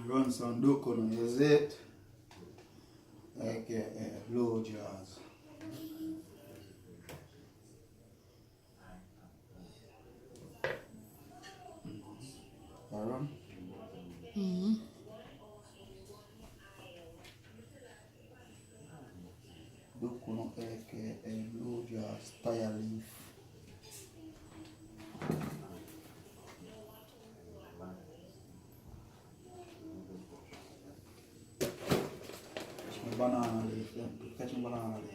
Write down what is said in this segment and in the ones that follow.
run some duko na is it? AKA Blue Jaws. Aaron? Duko no AKA Blue Jaws tire leaf. Catch my banana leaf, catch my banana leaf.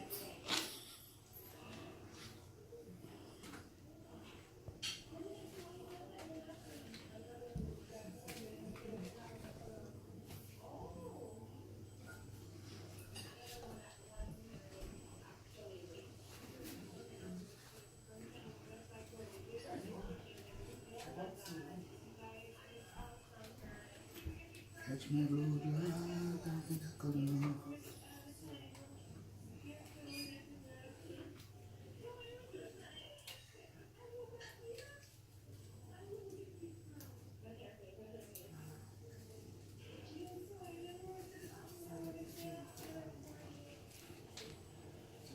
Catch my blue jaws.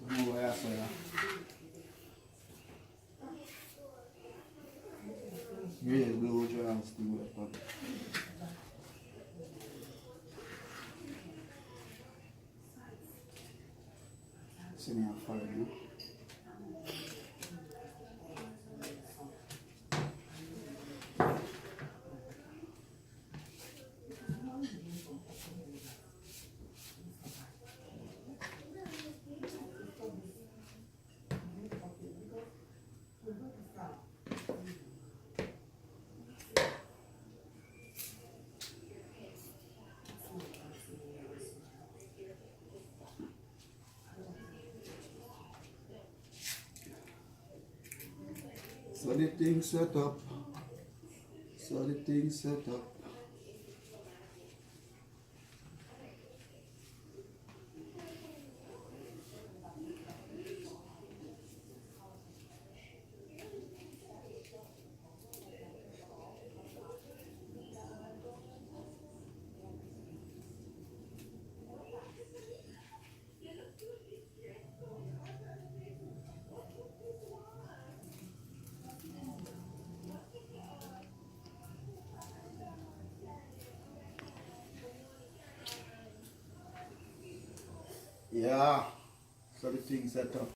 Vamos ver essa aí. Real Blue Jaws do weapon. See me on fire, dude. So the thing set up. So the thing set up. Yeah, so the thing set up.